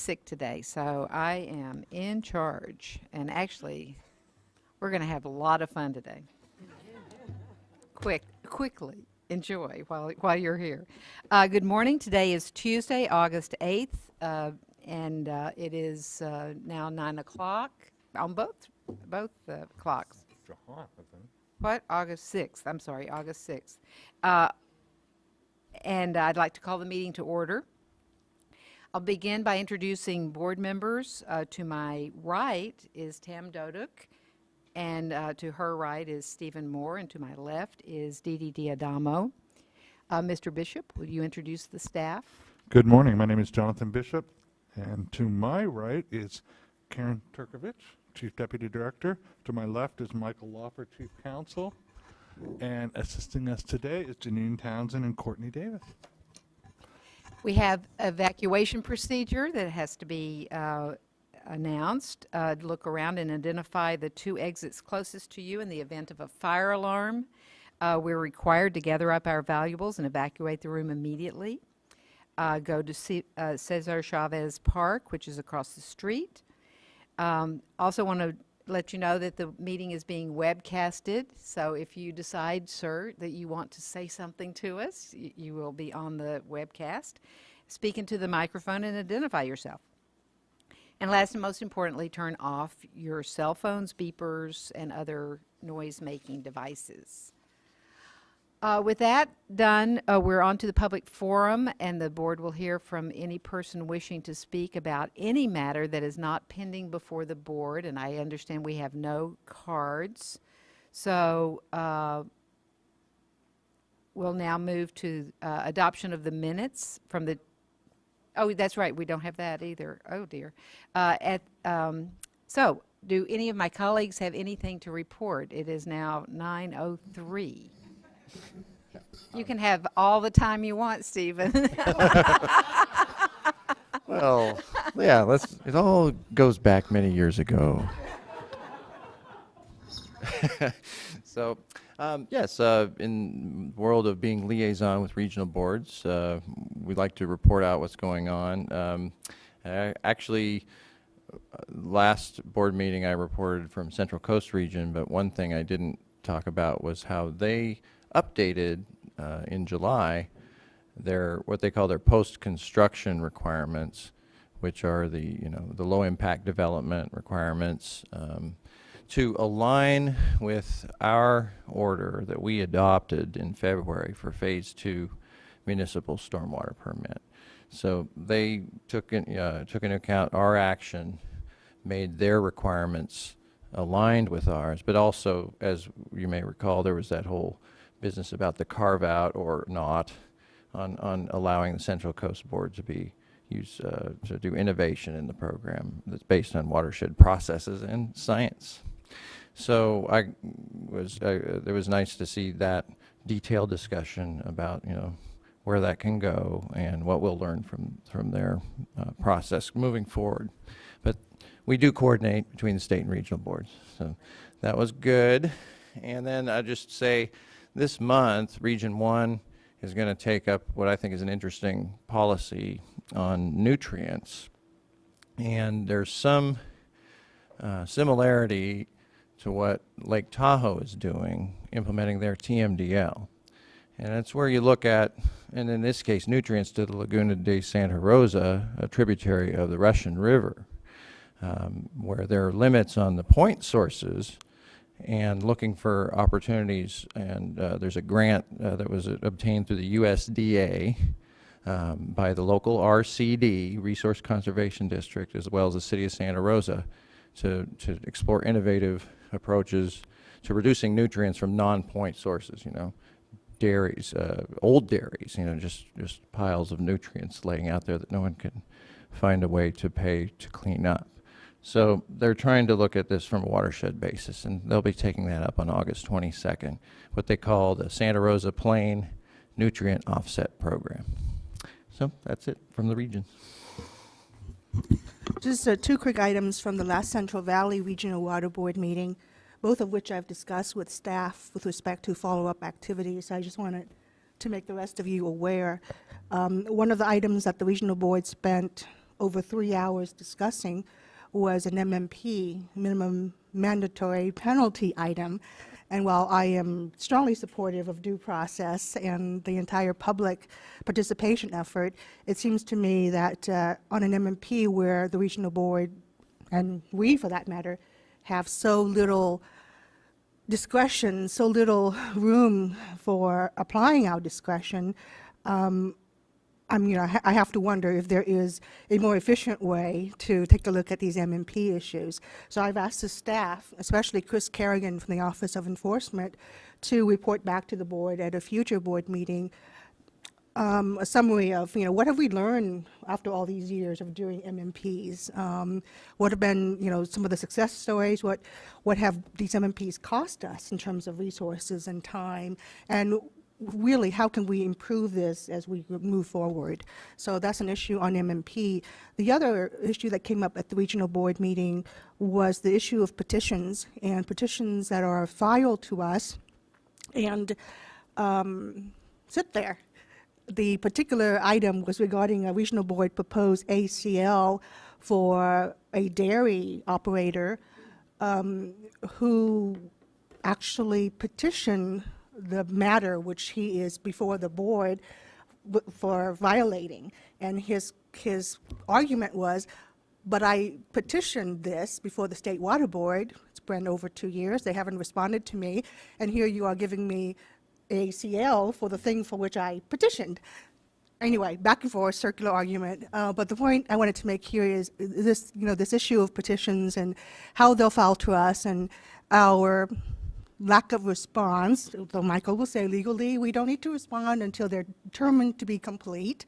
sick today, so I am in charge. And actually, we're going to have a lot of fun today. Quickly enjoy while you're here. Good morning. Today is Tuesday, August 8th, and it is now 9 o'clock on both clocks. What? August 6th. I'm sorry, August 6th. And I'd like to call the meeting to order. I'll begin by introducing board members. To my right is Tam Doduk, and to her right is Stephen Moore, and to my left is Dee Dee Diadamo. Mr. Bishop, will you introduce the staff? Good morning. My name is Jonathan Bishop, and to my right is Karen Turkovich, Chief Deputy Director. To my left is Michael Lawfer, Chief Counsel, and assisting us today is Janine Townsend and Courtney Davis. We have evacuation procedure that has to be announced. Look around and identify the 2 exits closest to you in the event of a fire alarm. We're required to gather up our valuables and evacuate the room immediately. Go to Cesar Chavez Park, which is across the street. Also want to let you know that the meeting is being webcasted, so if you decide, sir, that you want to say something to us, you will be on the webcast. Speak into the microphone and identify yourself. And last and most importantly, turn off your cell phones, beepers, and other noise-making devices. With that done, we're on to the public forum, and the board will hear from any person wishing to speak about any matter that is not pending before the board, and I understand we have no cards. So we'll now move to adoption of the minutes from the, oh, that's right, we don't have that either. Oh, dear. So do any of my colleagues have anything to report? It is now 9:03. You can have all the time you want, Stephen. Well, yeah, it all goes back many years ago. So, yes, in the world of being liaison with regional boards, we'd like to report out what's going on. Actually, last board meeting I reported from Central Coast region, but one thing I didn't talk about was how they updated in July what they call their post-construction requirements, which are the low impact development requirements, to align with our order that we adopted in February for phase 2 municipal stormwater permit. So they took into account our action, made their requirements aligned with ours, but also, as you may recall, there was that whole business about the carve out or not on allowing the Central Coast Board to be used to do innovation in the program that's based on watershed processes and science. So it was nice to see that detailed discussion about where that can go and what we'll learn from their process moving forward. But we do coordinate between the state and regional boards, so that was good. And then I'll just say, this month, Region 1 is going to take up what I think is an interesting policy on nutrients. And there's some similarity to what Lake Tahoe is doing, implementing their TMDL. And that's where you look at, and in this case, nutrients to the Laguna de Santa Rosa, a tributary of the Russian River, where there are limits on the point sources and looking for opportunities. And there's a grant that was obtained through the USDA by the local RCD, Resource Conservation District, as well as the City of Santa Rosa, to explore innovative approaches to reducing nutrients from non-point sources, dairies, old dairies, just piles of nutrients laying out there that no one can find a way to pay to clean up. So they're trying to look at this from a watershed basis, and they'll be taking that up on August 22nd, what they call the Santa Rosa Plain Nutrient Offset Program. So that's it from the region. Just 2 quick items from the last Central Valley Regional Water Board meeting, both of which I've discussed with staff with respect to follow-up activities. I just wanted to make the rest of you aware. One of the items that the regional board spent over 3 hours discussing was an MMP, minimum mandatory penalty item. And while I am strongly supportive of due process and the entire public participation effort, it seems to me that on an MMP where the regional board, and we for that matter, have so little discretion, so little room for applying our discretion, I have to wonder if there is a more efficient way to take a look at these MMP issues. So I've asked the staff, especially Chris Kerrigan from the Office of Enforcement, to report back to the board at a future board meeting a summary of, what have we learned after all these years of doing MMPs? What have been, some of the success stories? What have these MMPs cost us in terms of resources and time? And really, how can we improve this as we move forward? So that's an issue on MMP. The other issue that came up at the regional board meeting was the issue of petitions, and petitions that are filed to us and sit there. The particular item was regarding a regional board proposed ACL for a dairy operator who actually petitioned the matter which he is before the board for violating. And his argument was, but I petitioned this before the State Water Board. It's been over 2 years. They haven't responded to me. And here you are giving me ACL for the thing for which I petitioned. Anyway, back and forth, circular argument. But the point I wanted to make here is this, this issue of petitions and how they'll file to us and our lack of response, though Michael will say legally we don't need to respond until they're determined to be complete.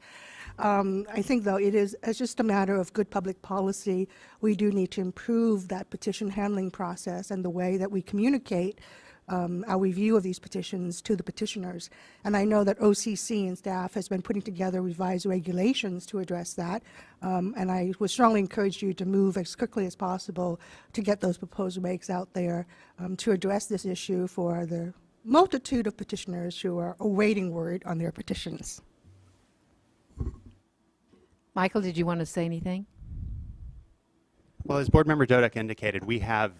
I think, though, it's just a matter of good public policy. We do need to improve that petition handling process and the way that we communicate our review of these petitions to the petitioners. And I know that OCC and staff has been putting together revised regulations to address that. And I would strongly encourage you to move as quickly as possible to get those proposed regs out there to address this issue for the multitude of petitioners who are awaiting word on their petitions. Michael, did you want to say anything? Well, as Board Member Dodek indicated, we have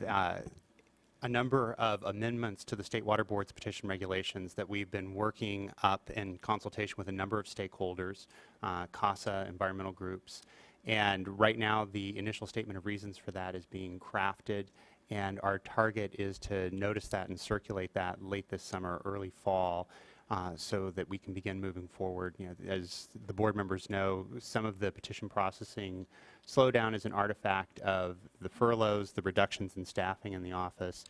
a number of amendments to the State Water Board's petition regulations that we've been working up in consultation with a number of stakeholders, CASA, environmental groups. And right now, the initial statement of reasons for that is being crafted, and our target is to notice that and circulate that late this summer, early fall, so that we can begin moving forward. As the board members know, some of the petition processing slowdown is an artifact of the furloughs, the reductions in staffing in the office,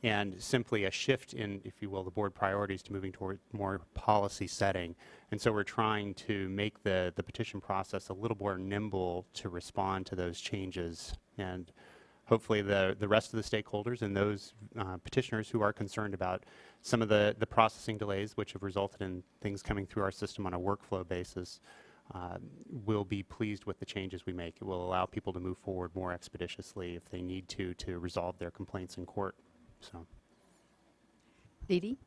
and simply a shift in, if you will, the board priorities to moving toward more policy setting. And so we're trying to make the petition process a little more nimble to respond to those changes. And hopefully the rest of the stakeholders and those petitioners who are concerned about some of the processing delays, which have resulted in things coming through our system on a workflow basis, will be pleased with the changes we make. It will allow people to move forward more expeditiously if they need to resolve their complaints in court. So, Dee Dee?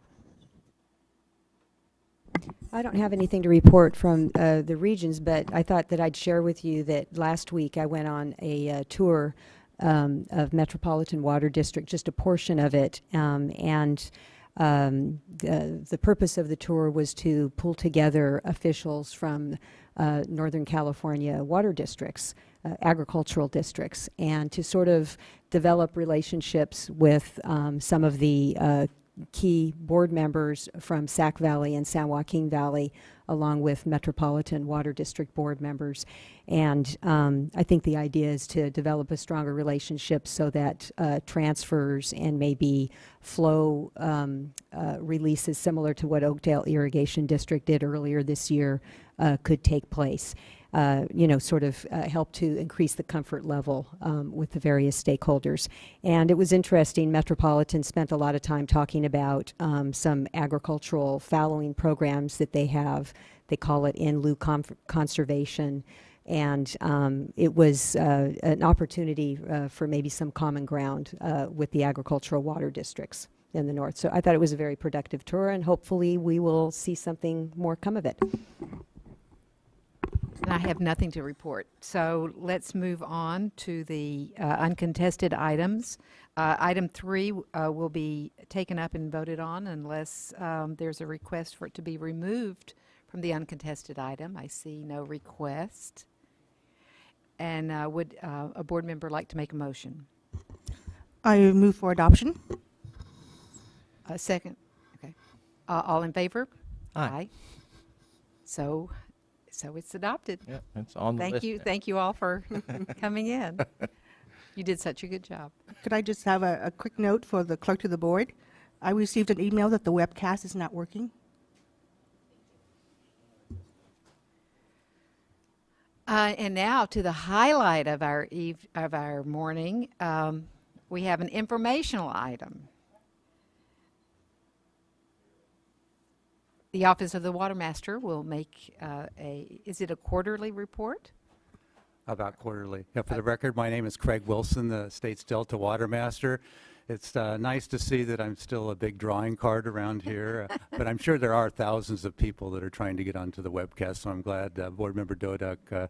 I don't have anything to report from the regions, but I thought that I'd share with you that last week I went on a tour of Metropolitan Water District, just a portion of it, and the purpose of the tour was to pull together officials from Northern California water districts, agricultural districts, and to sort of develop relationships with some of the key board members from Sac Valley and San Joaquin Valley, along with Metropolitan Water District board members. And I think the idea is to develop a stronger relationship so that transfers and maybe flow releases similar to what Oakdale Irrigation District did earlier this year could take place. Sort of help to increase the comfort level with the various stakeholders. And it was interesting, Metropolitan spent a lot of time talking about some agricultural fallowing programs that they have. They call it in lieu conservation. And it was an opportunity for maybe some common ground with the agricultural water districts in the north. So I thought it was a very productive tour, and hopefully we will see something more come of it. And I have nothing to report. So let's move on to the uncontested items. Item 3 will be taken up and voted on unless there's a request for it to be removed from the uncontested item. I see no request. And would a board member like to make a motion? I move for adoption. A second? Okay. All in favor? Aye. So it's adopted. Yeah, it's on the list. Thank you all for coming in. You did such a good job. Could I just have a quick note for the clerk to the board? I received an email that the webcast is not working. And now to the highlight of our morning. We have an informational item. The Office of the Water Master will make is it a quarterly report? About quarterly. Yeah, for the record, my name is Craig Wilson, the state's Delta Water Master. It's nice to see that I'm still a big drawing card around here, but I'm sure there are thousands of people that are trying to get onto the webcast, so I'm glad Board Member Dodek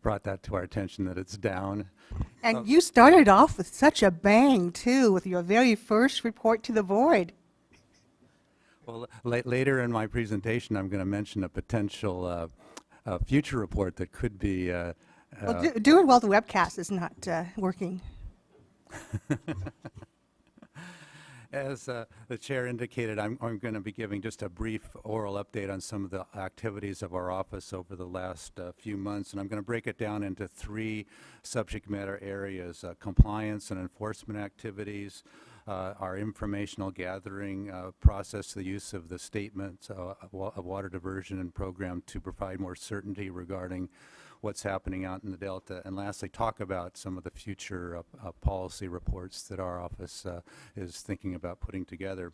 brought that to our attention, that it's down. And you started off with such a bang, too, with your very first report to the board. Well, later in my presentation, I'm going to mention a potential future report that could be... Well, do it while the webcast is not working. As the chair indicated, I'm going to be giving just a brief oral update on some of the activities of our office over the last few months, and I'm going to break it down into 3 subject matter areas: compliance and enforcement activities, our informational gathering process, the use of the statements of water diversion and program to provide more certainty regarding what's happening out in the Delta, and lastly, talk about some of the future policy reports that our office is thinking about putting together.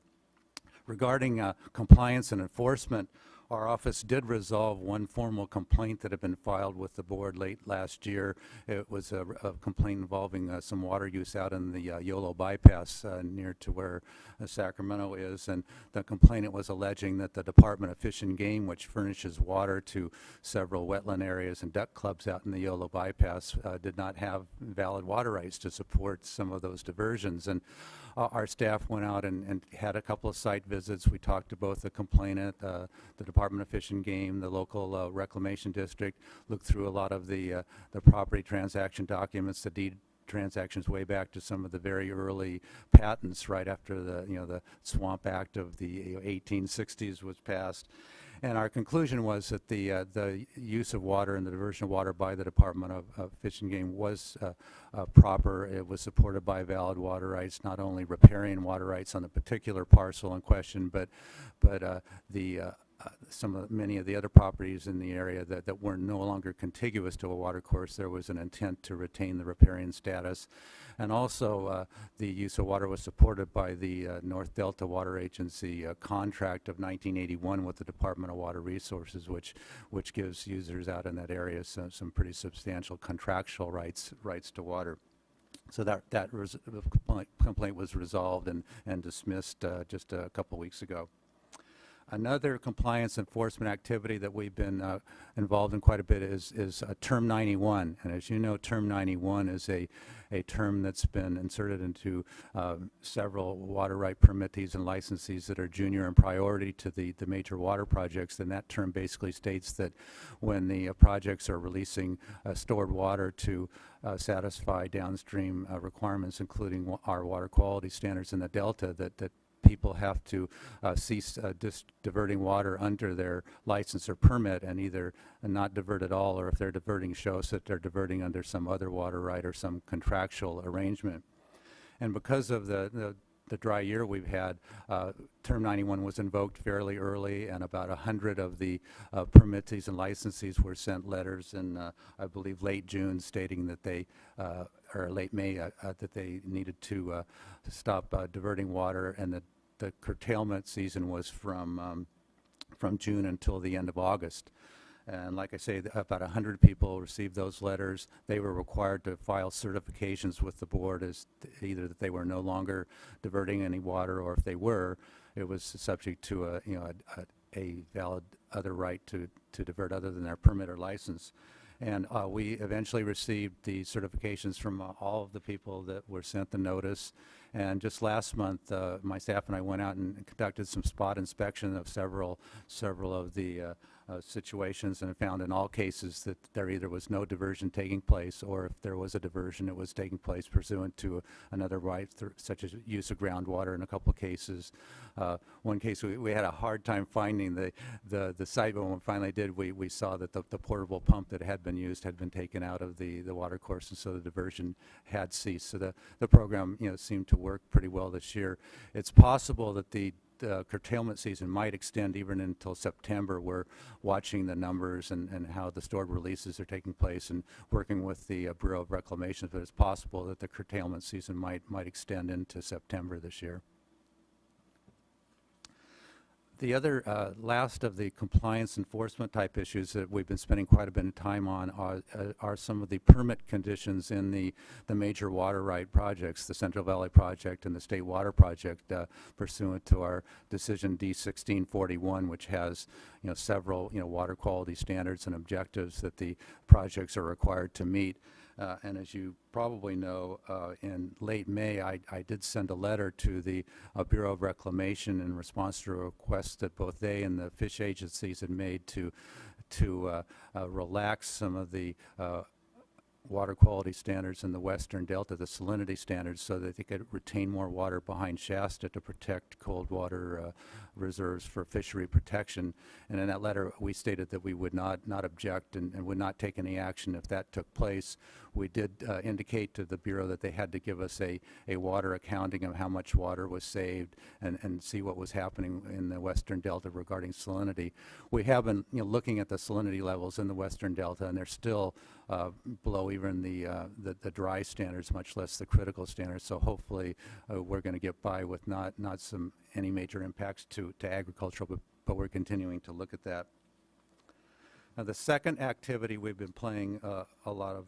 Regarding compliance and enforcement, our office did resolve one formal complaint that had been filed with the board late last year. It was a complaint involving some water use out in the Yolo bypass near to where Sacramento is, and the complainant was alleging that the Department of Fish and Game, which furnishes water to several wetland areas and duck clubs out in the Yolo bypass, did not have valid water rights to support some of those diversions. And our staff went out and had a couple of site visits. We talked to both the complainant, the Department of Fish and Game, the local reclamation district, looked through a lot of the property transaction documents, the deed transactions way back to some of the very early patents right after the Swamp Act of the 1860s was passed. And our conclusion was that the use of water and the diversion of water by the Department of Fish and Game was proper. It was supported by valid water rights, not only riparian water rights on the particular parcel in question, but many of the other properties in the area that were no longer contiguous to a water course. There was an intent to retain the riparian status. And also the use of water was supported by the North Delta Water Agency contract of 1981 with the Department of Water Resources, which gives users out in that area some pretty substantial contractual rights to water. So the complaint was resolved and dismissed just a couple weeks ago. Another compliance enforcement activity that we've been involved in quite a bit is Term 91. And as you know, Term 91 is a term that's been inserted into several water right permittees and licensees that are junior and priority to the major water projects. And that term basically states that when the projects are releasing stored water to satisfy downstream requirements, including our water quality standards in the Delta, that people have to cease diverting water under their license or permit and either not divert at all, or if they're diverting, show us that they're diverting under some other water right or some contractual arrangement. And because of the dry year we've had, Term 91 was invoked fairly early, and about 100 of the permittees and licensees were sent letters in, I believe, late June stating that they, or late May, that they needed to stop diverting water, and that the curtailment season was from June until the end of August. And like I say, about 100 people received those letters. They were required to file certifications with the board as either that they were no longer diverting any water, or if they were, it was subject to a valid other right to divert other than their permit or license. And we eventually received the certifications from all of the people that were sent the notice. And just last month, my staff and I went out and conducted some spot inspection of several of the situations, and found in all cases that there either was no diversion taking place, or if there was a diversion, it was taking place pursuant to another right, such as use of groundwater in a couple of cases. One case we had a hard time finding the site, but when we finally did, we saw that the portable pump that had been used had been taken out of the water course, and so the diversion had ceased. So the program, seemed to work pretty well this year. It's possible that the curtailment season might extend even until September. We're watching the numbers and how the stored releases are taking place, and working with the Bureau of Reclamation, but it's possible that the curtailment season might extend into September this year. The other last of the compliance enforcement type issues that we've been spending quite a bit of time on are some of the permit conditions in the major water right projects, the Central Valley Project and the State Water Project, pursuant to our decision D1641, which has several water quality standards and objectives that the projects are required to meet. And as you probably know, in late May, I did send a letter to the Bureau of Reclamation in response to a request that both they and the fish agencies had made to relax some of the water quality standards in the Western Delta, the salinity standards, so that they could retain more water behind Shasta to protect cold water reserves for fishery protection. And in that letter, we stated that we would not object and would not take any action if that took place. We did indicate to the Bureau that they had to give us a water accounting of how much water was saved, and see what was happening in the Western Delta regarding salinity. We have been looking at the salinity levels in the Western Delta, and they're still below even the dry standards, much less the critical standards. So hopefully we're going to get by with not any major impacts to agriculture, but we're continuing to look at that. Now, the second activity we've been playing a lot of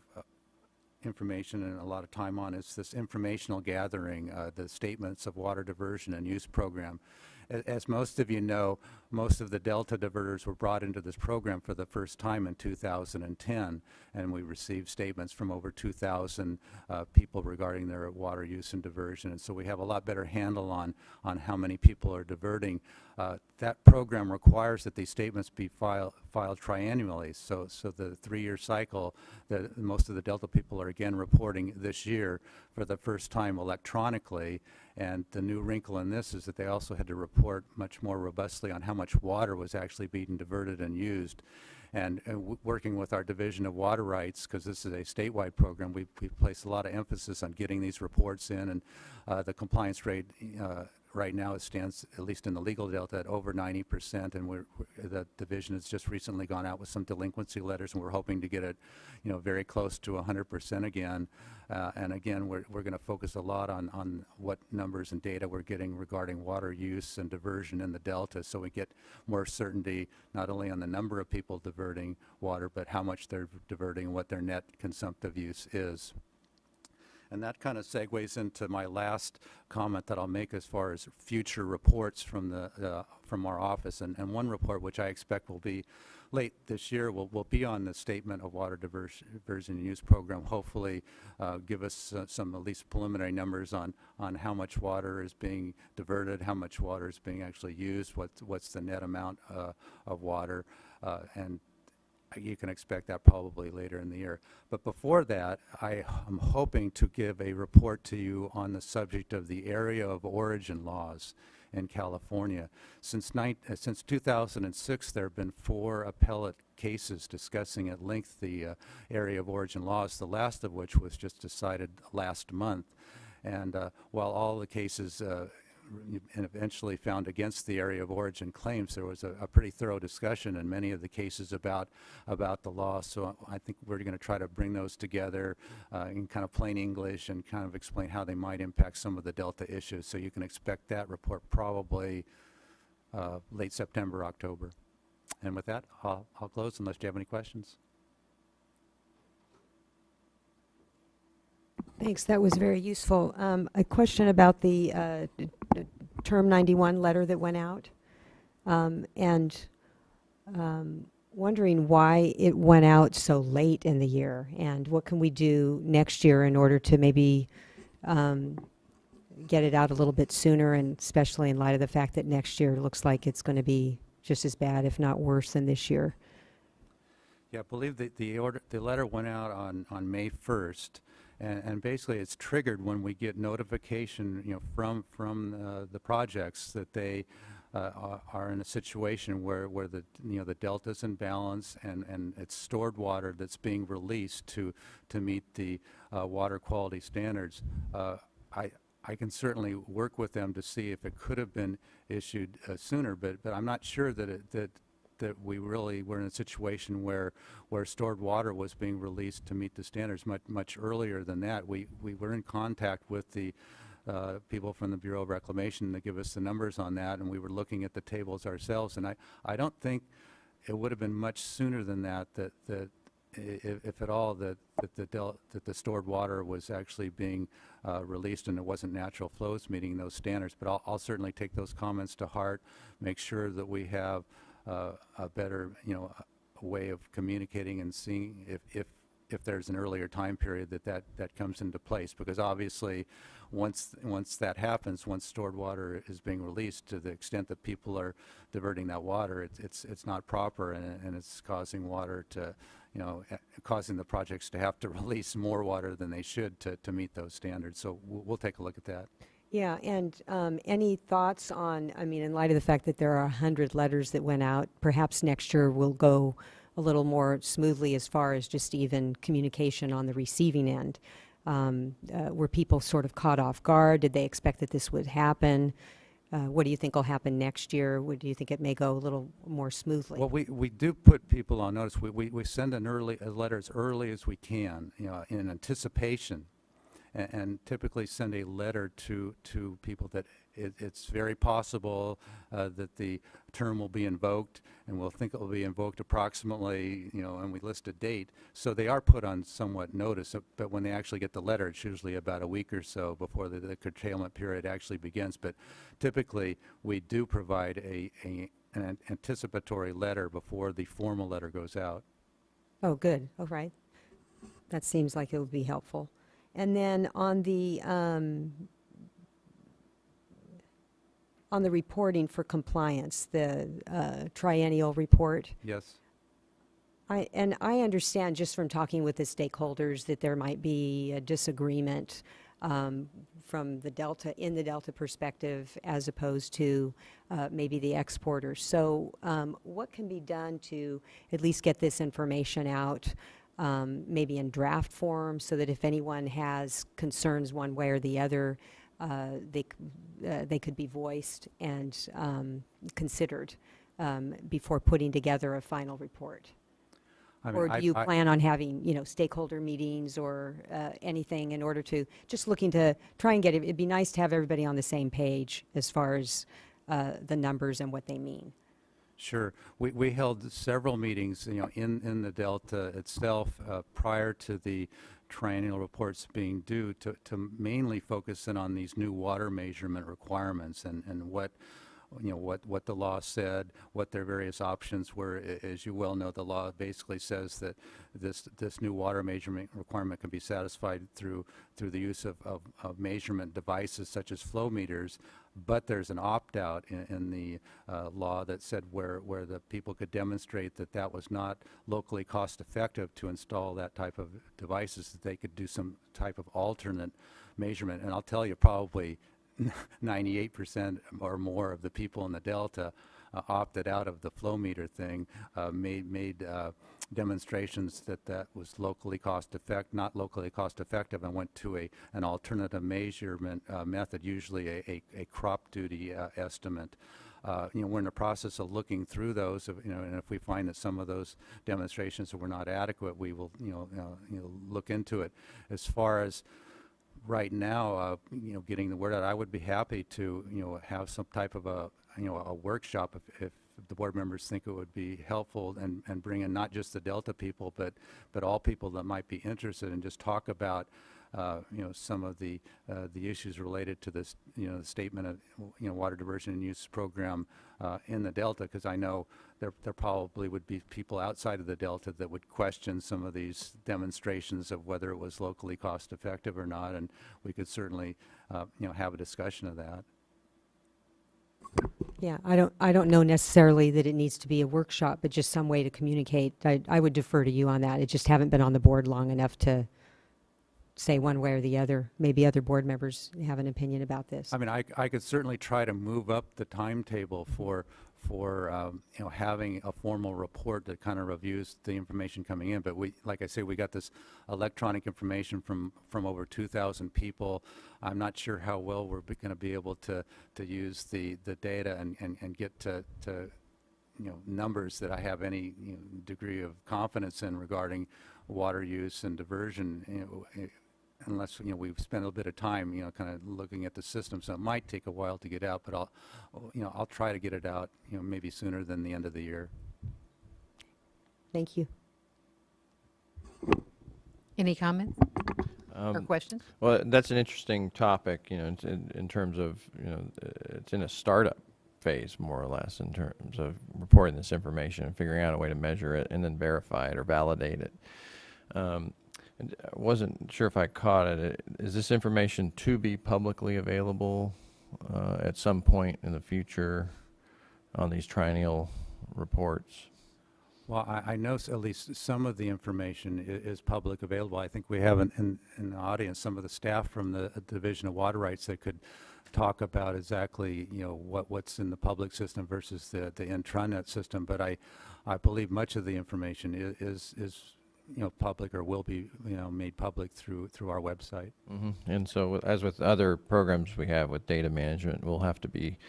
information and a lot of time on is this informational gathering, the Statements of Water Diversion and Use Program. As most of you know, most of the Delta diverters were brought into this program for the first time in 2010, and we received statements from over 2,000 people regarding their water use and diversion, and so we have a lot better handle on how many people are diverting. That program requires that these statements be filed triannually, so the 3-year cycle, most of the Delta people are again reporting this year for the first time electronically. And the new wrinkle in this is that they also had to report much more robustly on how much water was actually being diverted and used. And working with our Division of Water Rights, because this is a statewide program, we place a lot of emphasis on getting these reports in, and the compliance rate right now it stands, at least in the legal delta, at over 90%, and the division has just recently gone out with some delinquency letters, and we're hoping to get it very close to 100% again. And again, we're going to focus a lot on what numbers and data we're getting regarding water use and diversion in the delta, so we get more certainty not only on the number of people diverting water, but how much they're diverting and what their net consumptive use is. And that kind of segues into my last comment that I'll make as far as future reports from our office. And one report, which I expect will be late this year, will be on the Statement of Water Diversion and Use Program. Hopefully give us some at least preliminary numbers on how much water is being diverted, how much water is being actually used, what's the net amount of water, and you can expect that probably later in the year. But before that, I am hoping to give a report to you on the subject of the area of origin laws in California. Since 2006, there have been 4 appellate cases discussing at length the area of origin laws, the last of which was just decided last month. And while all the cases and eventually found against the area of origin claims, there was a pretty thorough discussion in many of the cases about the law. So I think we're going to try to bring those together in kind of plain English and kind of explain how they might impact some of the Delta issues. So you can expect that report probably late September, October. And with that, I'll close unless you have any questions. Thanks, that was very useful. A question about the Term 91 letter that went out. And wondering why it went out so late in the year, and what can we do next year in order to maybe get it out a little bit sooner, and especially in light of the fact that next year looks like it's going to be just as bad, if not worse, than this year. Yeah, I believe that the letter went out on May 1st, and basically it's triggered when we get notification, from the projects that they are in a situation where the delta's in balance, and it's stored water that's being released to meet the water quality standards. I can certainly work with them to see if it could have been issued sooner, but I'm not sure that we really were in a situation where stored water was being released to meet the standards much earlier than that. We were in contact with the people from the Bureau of Reclamation to give us the numbers on that, and we were looking at the tables ourselves, and I don't think it would have been much sooner than that if at all, that the stored water was actually being released and it wasn't natural flows meeting those standards. But I'll certainly take those comments to heart, make sure that we have a better, way of communicating and seeing if there's an earlier time period that comes into place. Because obviously, once that happens, once stored water is being released, to the extent that people are diverting that water, it's not proper, and it's causing water to, causing the projects to have to release more water than they should to meet those standards. So we'll take a look at that. Yeah, and any thoughts on, in light of the fact that there are 100 letters that went out, perhaps next year will go a little more smoothly as far as just even communication on the receiving end. Were people sort of caught off guard? Did they expect that this would happen? What do you think will happen next year? Do you think it may go a little more smoothly? Well, we do put people on notice. We send a letter as early as we can, in anticipation, and typically send a letter to people that it's very possible that the term will be invoked, and we'll think it will be invoked approximately, and we list a date. So they are put on somewhat notice, but when they actually get the letter, it's usually about a week or so before the curtailment period actually begins. But typically, we do provide an anticipatory letter before the formal letter goes out. Oh, good. All right. That seems like it would be helpful. And then on the reporting for compliance, the triennial report, Yes. I understand just from talking with the stakeholders that there might be a disagreement from the Delta perspective, as opposed to maybe the exporters. So what can be done to at least get this information out, maybe in draft form, so that if anyone has concerns one way or the other, they could be voiced and considered before putting together a final report? Or do you plan on having, stakeholder meetings or anything in order to, just looking to try and get it? It'd be nice to have everybody on the same page as far as the numbers and what they mean. Sure. We held several meetings, in the Delta itself prior to the triennial reports being due, to mainly focus in on these new water measurement requirements and what the law said, what their various options were. As you well know, the law basically says that this new water measurement requirement can be satisfied through the use of measurement devices such as flow meters, but there's an opt-out in the law that said where the people could demonstrate that was not locally cost-effective to install that type of devices, that they could do some type of alternate measurement. And I'll tell you, probably 98% or more of the people in the Delta opted out of the flow meter thing, made demonstrations that was not locally cost effective, and went to an alternative measurement method, usually a crop duty estimate. We're in the process of looking through those, and if we find that some of those demonstrations were not adequate, we will look into it. As far as right now, getting the word out, I would be happy to, have some type of a workshop if the board members think it would be helpful, and bring in not just the Delta people, but all people that might be interested, and just talk about some of the issues related to this, the statement of, water diversion and use program in the Delta, because I know there probably would be people outside of the Delta that would question some of these demonstrations of whether it was locally cost effective or not, and we could certainly, have a discussion of that. Yeah, I don't know necessarily that it needs to be a workshop, but just some way to communicate. I would defer to you on that. I just haven't been on the board long enough to say one way or the other. Maybe other board members have an opinion about this. I mean, I could certainly try to move up the timetable for having a formal report that kind of reviews the information coming in. But like I say, we got this electronic information from over 2,000 people. I'm not sure how well we're going to be able to use the data and get to numbers that I have any degree of confidence in regarding water use and diversion. Unless we've spent a bit of time kind of looking at the system, so it might take a while to get out, but I'll try to get it out maybe sooner than the end of the year. Thank you. Any comments or questions? Well, that's an interesting topic, in terms of, it's in a startup phase, more or less, in terms of reporting this information and figuring out a way to measure it and then verify it or validate it. And I wasn't sure if I caught it. Is this information to be publicly available at some point in the future on these triennial reports? Well, I know at least some of the information is public available. I think we have in the audience some of the staff from the Division of Water Rights that could talk about exactly what's in the public system versus the intranet system. But I believe much of the information is public or will be made public through our website. Mm-hmm. And so, as with other programs we have with data management, we'll have to be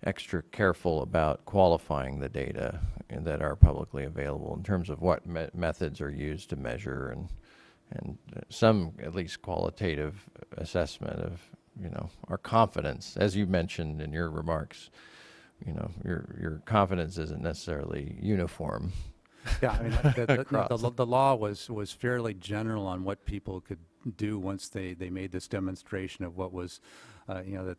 extra careful about qualifying the data that are publicly available in terms of what methods are used to measure and some at least qualitative assessment of our confidence. As you mentioned in your remarks, your confidence isn't necessarily uniform. Yeah, I mean, the law was fairly general on what people could do once they made this demonstration of what was, that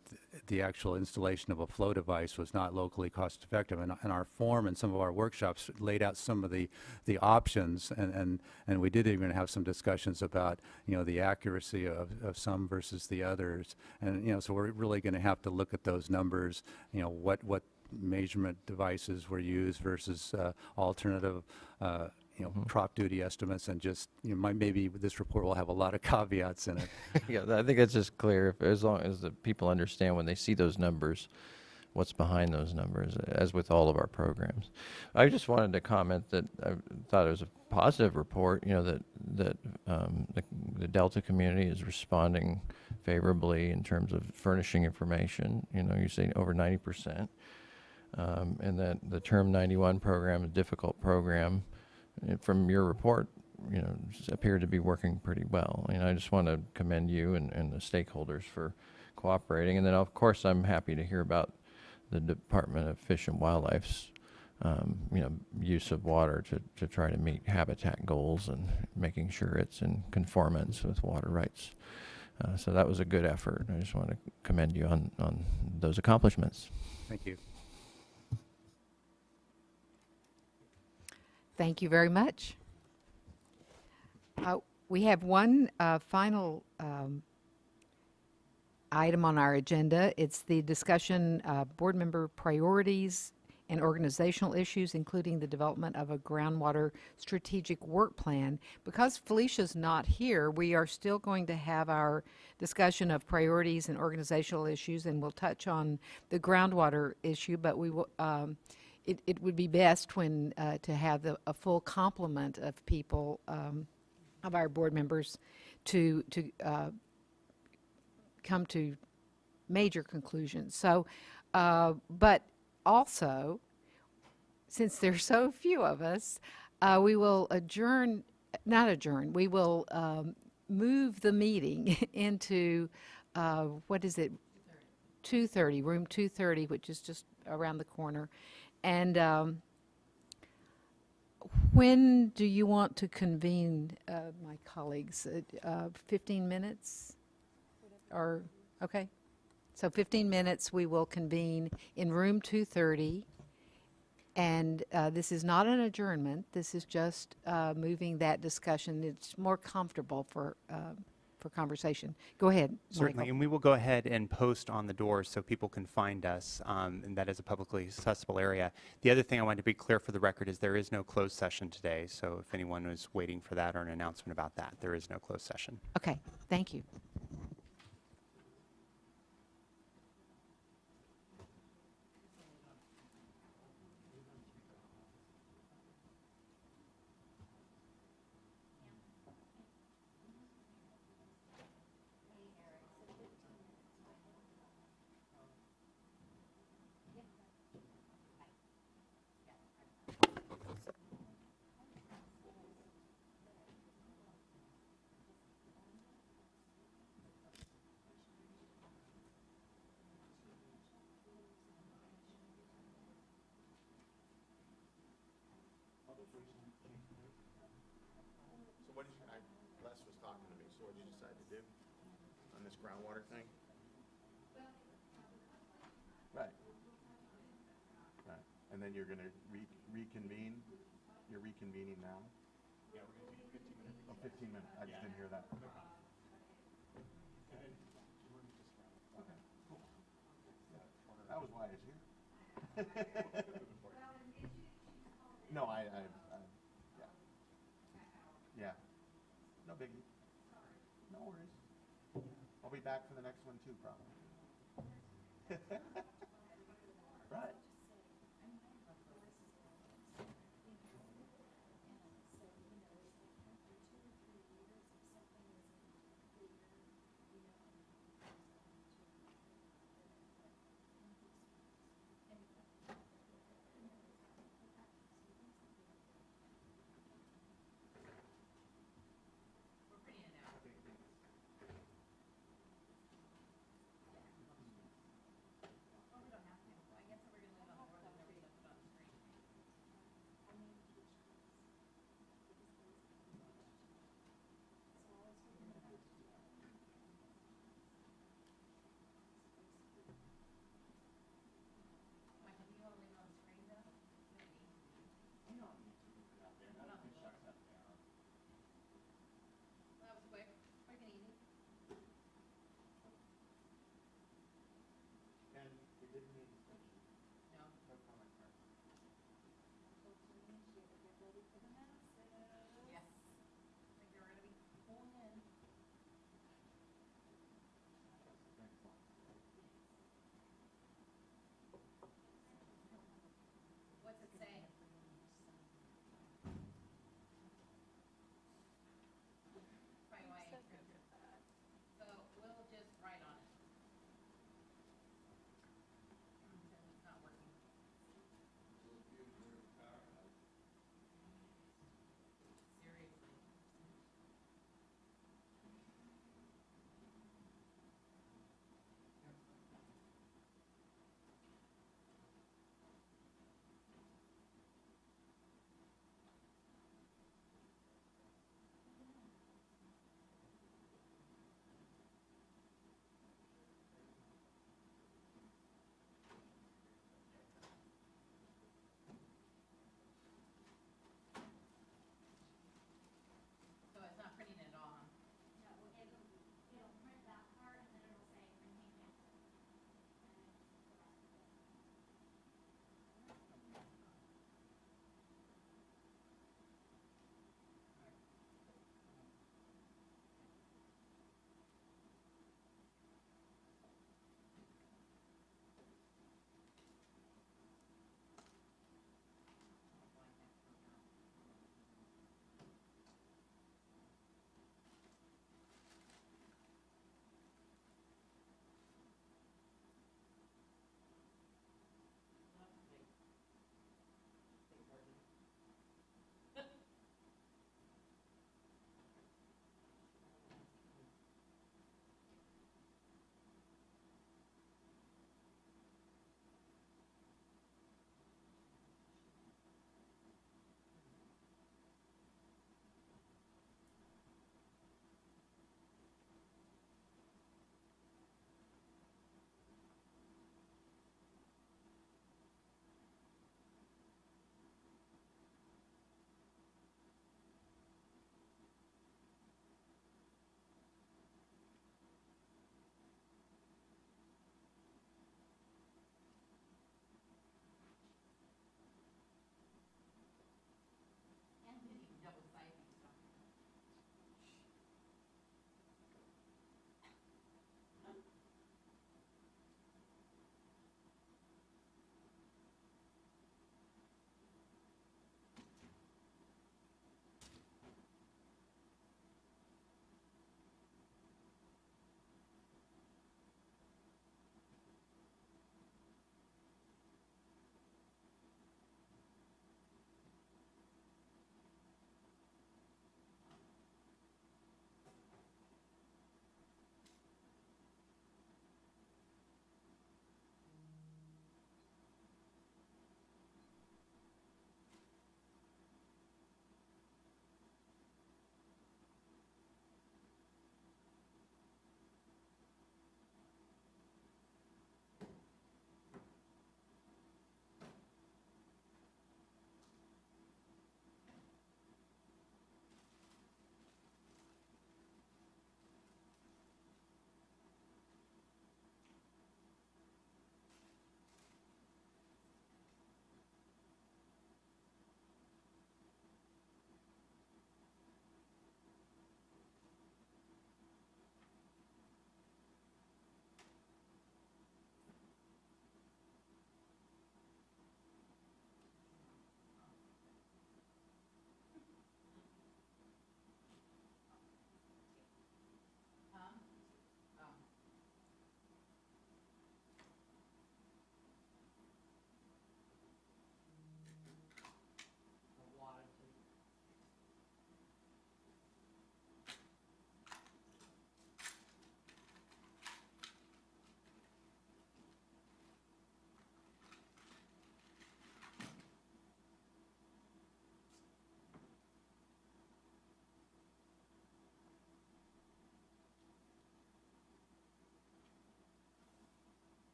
the actual installation of a flow device was not locally cost effective. And our form and some of our workshops laid out some of the options, and we did even have some discussions about, the accuracy of some versus the others. And, so we're really going to have to look at those numbers, what measurement devices were used versus alternative prop duty estimates, and just maybe this report will have a lot of caveats in it. Yeah, I think that's just clear. As long as the people understand when they see those numbers, what's behind those numbers, as with all of our programs. I just wanted to comment that I thought it was a positive report, that the Delta community is responding favorably in terms of furnishing information. You're saying over 90%. And that the Term 91 program, a difficult program, from your report, appeared to be working pretty well. And I just want to commend you and the stakeholders for cooperating. And then, of course, I'm happy to hear about the Department of Fish and Wildlife's, use of water to try to meet habitat goals and making sure it's in conformance with water rights. So that was a good effort. I just want to commend you on those accomplishments. Thank you. Thank you very much. We have one final item on our agenda. It's the discussion board member priorities and organizational issues, including the development of a groundwater strategic work plan. Because Felicia's not here, we are still going to have our discussion of priorities and organizational issues, and we'll touch on the groundwater issue, but we will it would be best when to have a full complement of people, of our board members, to come to major conclusions. So, but also, since there's so few of us, we will we will move the meeting into, what is it? 230, room 230, which is just around the corner. And When do you want to convene, my colleagues? 15 minutes? Or, okay. So 15 minutes, we will convene in room 230. And this is not an adjournment. This is just moving that discussion. It's more comfortable for conversation. Go ahead, Certainly, Michael. and we will go ahead and post on the doors so people can find us, and that is a publicly accessible area. The other thing I wanted to be clear for the record is there is no closed session today, so if anyone was waiting for that or an announcement about that, there is no closed session. Okay, thank you. So what did you, Les was talking to me, so what did you decide to do on this groundwater thing? Right. Right, and then you're gonna reconvene, you're reconvening now? Yeah, we're gonna be 15 minutes. Oh, 15 minutes, I just didn't hear that. Okay, cool. That was why I was here. No, yeah. Yeah. No biggie. No worries. I'll be back for the next one too, probably. Right.